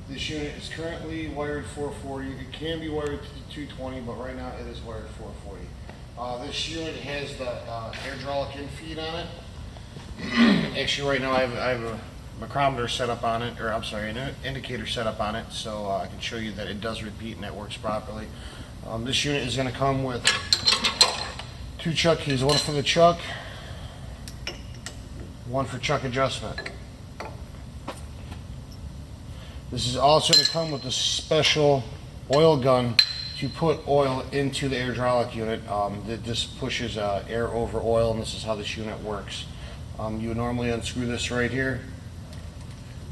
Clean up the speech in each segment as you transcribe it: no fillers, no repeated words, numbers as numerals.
This unit is currently wired 440. It can be wired to 220, but right now it is wired 440. This unit has the airdraulic infeed on it. Actually, right now I have a micrometer set up on it, or I'm sorry, an indicator set up on it, so I can show you that it does repeat and it works properly. This unit is going to come with 2 chuck keys, one for the chuck, one for chuck adjustment. This is also going to come with a special oil gun to put oil into the airdraulic unit. This pushes air over oil, and this is how this unit works. You would normally unscrew this right here,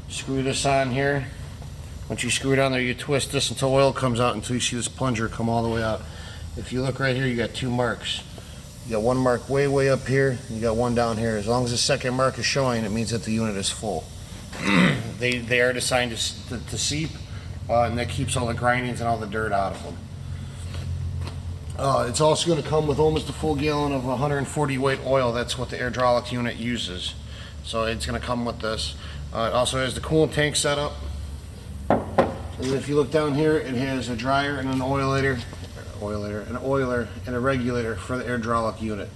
screw this on here. Once you screw it on there, you twist this until oil comes out, until you see this plunger come all the way out. If you look right here, you got 2 marks. You got one mark way up here, and you got one down here. As long as the second mark is showing, it means that the unit is full. They are designed to seep, and that keeps all the grindings and all the dirt out of them. It's also going to come with almost a full gallon of 140 weight oil. That's what the airdraulic unit uses. So it's going to come with this. It also has the coolant tank set up. And if you look down here, it has a dryer and an oiler, and a regulator for the airdraulic unit.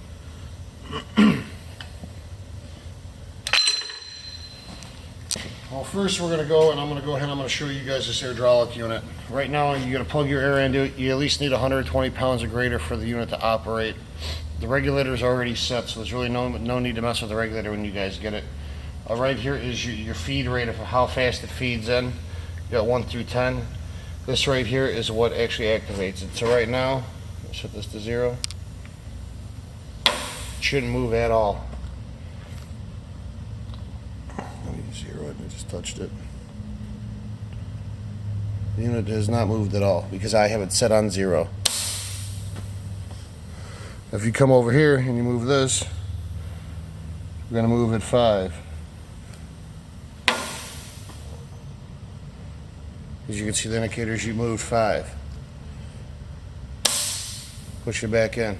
Well, first we're going to go, and I'm going to go ahead and I'm going to show you guys this airdraulic unit. Right now, you're going to plug your air into it. You at least need 120 pounds or greater for the unit to operate. The regulator is already set, so there's really no need to mess with the regulator when you guys get it. Right here is your feed rate of how fast it feeds in. You got 1 through 10. This right here is what actually activates it. So right now, let's set this to 0. It shouldn't move at all. Let me 0 it, I just touched it. The unit has not moved at all because I have it set on 0. If you come over here and you move this, we're going to move at 5. As you can see, the indicators, you moved 5. Push it back in.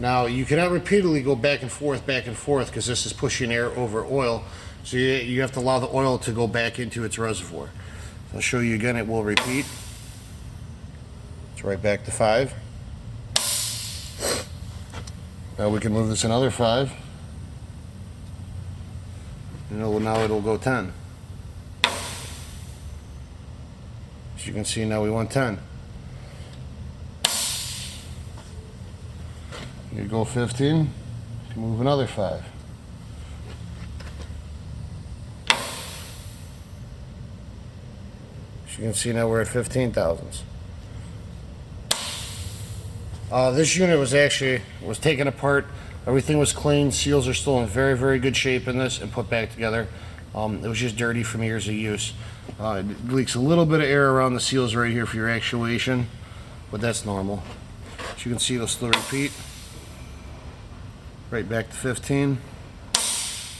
Now, you cannot repeatedly go back and forth, because this is pushing air over oil. So you have to allow the oil to go back into its reservoir. I'll show you again, it will repeat. It's right back to 5. Now we can move this another 5. And now it'll go 10. As you can see, now we want 10. You go 15, you can move another 5. As you can see, now we're at 15 thousandths. This unit was taken apart. Everything was clean. Seals are still in very good shape in this and put back together. It was just dirty from years of use. It leaks a little bit of air around the seals right here for your actuation, but that's normal. As you can see, it'll still repeat. Right back to 15.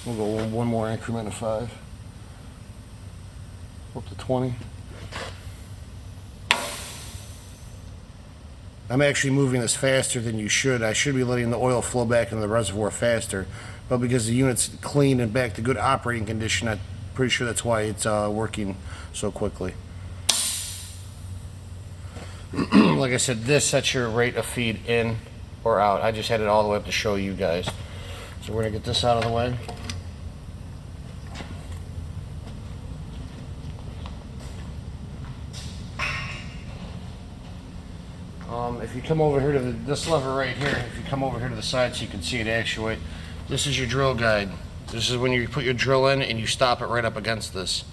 We'll go one more increment of 5. Up to 20. I'm actually moving this faster than you should. I should be letting the oil flow back into the reservoir faster, but because the unit's clean and back to good operating condition, I'm pretty sure that's why it's working so quickly. Like I said, this sets your rate of feed in or out. I just had it all the way up to show you guys. So we're gonna get this out of the way. If you come over here to this lever right here, if you come over here to the side so you can see it actuate, this is your drill guide. This is when you put your drill in and you stop it right up against this.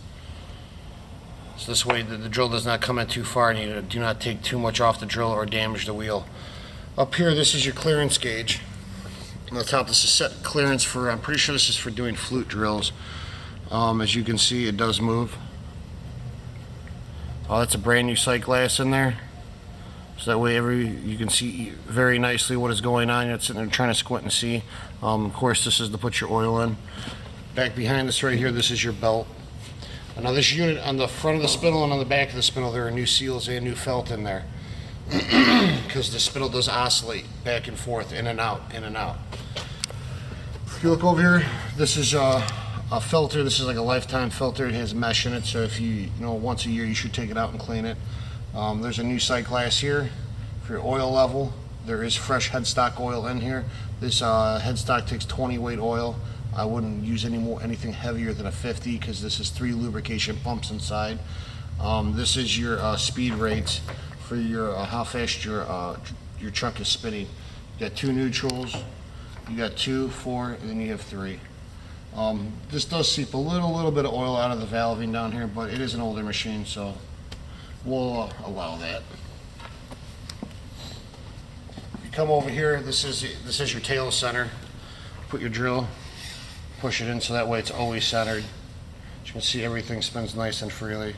So this way the drill does not come in too far and you do not take too much off the drill or damage the wheel. Up here, this is your clearance gauge. On the top, this is set clearance for, I'm pretty sure this is for doing flute drills. As you can see, it does move. Oh, that's a brand new sight glass in there. So that way you can see very nicely what is going on. You're sitting there trying to squint and see. Of course, this is to put your oil in. Back behind this right here, this is your belt. Now this unit, on the front of the spindle and on the back of the spindle, there are new seals and new felt in there. Because the spindle does oscillate back and forth, in and out, in and out. If you look over here, this is A filter, this is like a lifetime filter. It has mesh in it, so if you know once a year you should take it out and clean it. There's a new sight glass here for your oil level. There is fresh headstock oil in here. This headstock takes 20 weight oil. I wouldn't use anything heavier than a 50 because this is 3 lubrication pumps inside. This is your speed rates for your how fast your truck is spinning. You got 2 neutrals, you got 2, 4, and then you have 3. This does seep a little bit of oil out of the valving down here, but it is an older machine, so we'll allow that. You come over here, this is your tail center. Put your drill, push it in so that way it's always centered. As you can see, everything spins nice and freely.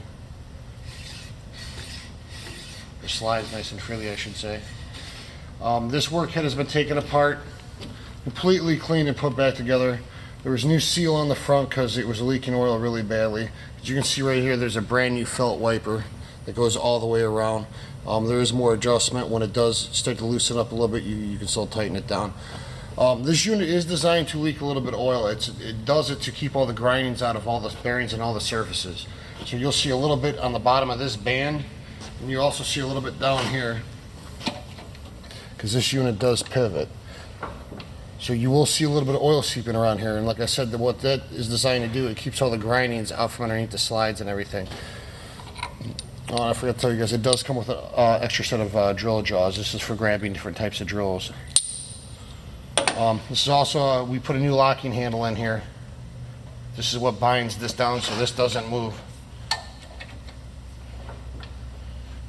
Or slides nice and freely, I should say. This workhead has been taken apart, completely cleaned and put back together. There was new seal on the front because it was leaking oil really badly. As you can see right here, there's a brand new felt wiper that goes all the way around. There is more adjustment. When it does start to loosen up a little bit, you can still tighten it down. This unit is designed to leak a little bit of oil. It does it to keep all the grindings out of all the bearings and all the surfaces. So you'll see a little bit on the bottom of this band, and you also see a little bit down here because this unit does pivot. So you will see a little bit of oil seeping around here, and like I said, what that is designed to do, it keeps all the grindings out from underneath the slides and everything. Oh, I forgot to tell you guys, it does come with an extra set of drill jaws. This is for grabbing different types of drills. This is also, we put a new locking handle in here. This is what binds this down so this doesn't move.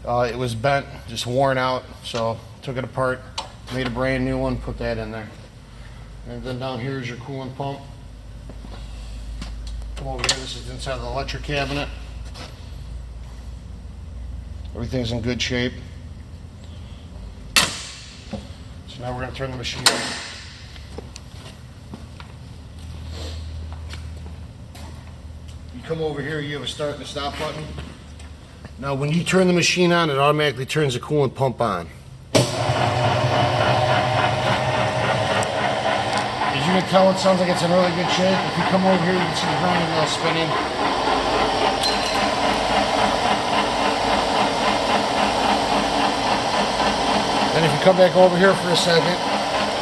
It was bent, just worn out, so took it apart, made a brand new one, put that in there. And then down here is your coolant pump. Come over here, this is inside the electric cabinet. Everything's in good shape. So now we're going to turn the machine on. You come over here, you have a start and a stop button. Now when you turn the machine on, it automatically turns the coolant pump on. As you can tell, it sounds like it's in really good shape. If you come over here, you can see the grinding wheel spinning. Then if you come back over here for a second,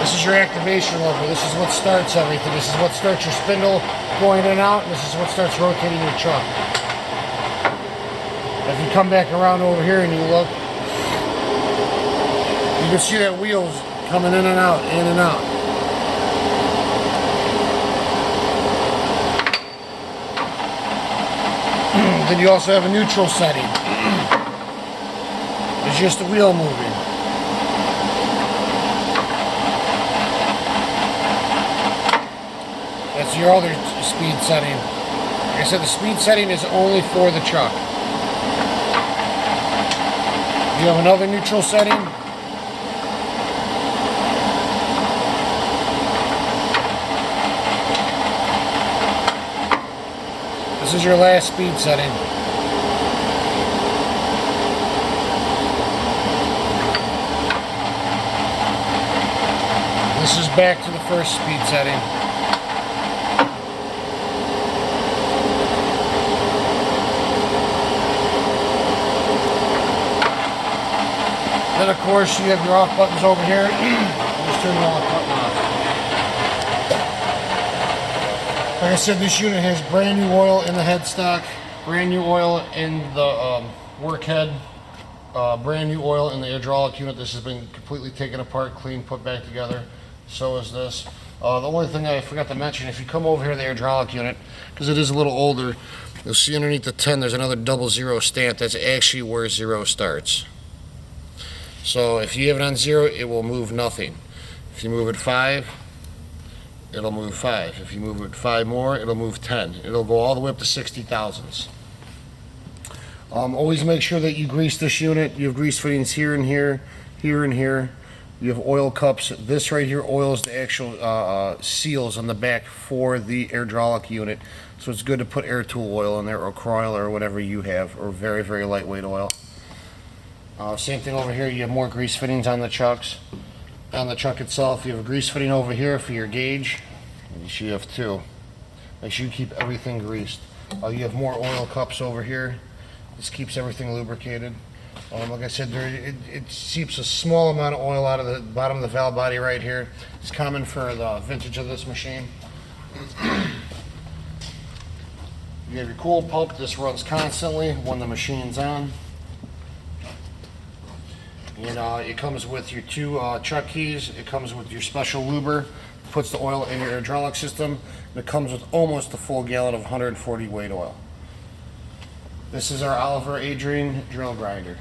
this is your activation lever. This is what starts everything. This is what starts your spindle going in and out, and this is what starts rotating your truck. If you come back around over here and you look, you can see that wheel's coming in and out, in and out. Then you also have a neutral setting. It's just the wheel moving. That's your other speed setting. Like I said, the speed setting is only for the truck. You have another neutral setting. This is your last speed setting. This is back to the first speed setting. Then of course you have your off buttons over here. Just turn the off button off. Like I said, this unit has brand new oil in the headstock, brand new oil in the workhead, brand new oil in the hydraulic unit. This has been completely taken apart, cleaned, put back together. So is this. The only thing I forgot to mention, if you come over here to the hydraulic unit, because it is a little older, you'll see underneath the 10 there's another 00 stamp. That's actually where 0 starts. So if you have it on 0, it will move nothing. If you move it 5, it'll move 5. If you move it 5 more, it'll move 10. It'll go all the way up to 60 thousandths. Always make sure that you grease this unit. You have grease fittings here and here, here and here. You have oil cups. This right here oils the actual seals on the back for the hydraulic unit. So it's good to put air tool oil in there, or Croil, or whatever you have, or very, very lightweight oil. Same thing over here. You have more grease fittings on the trucks. On the truck itself, you have a grease fitting over here for your gauge. You should have 2. Make sure you keep everything greased. You have more oil cups over here. This keeps everything lubricated. Like I said, it seeps a small amount of oil out of the bottom of the valve body right here. It's common for the vintage of this machine. You have your cool pump. This runs constantly when the machine's on. And it comes with your two chuck keys. It comes with your special luber. Puts the oil in your hydraulic system. And it comes with almost a full gallon of 140 weight oil. This is our Oliver Adrian drill grinder.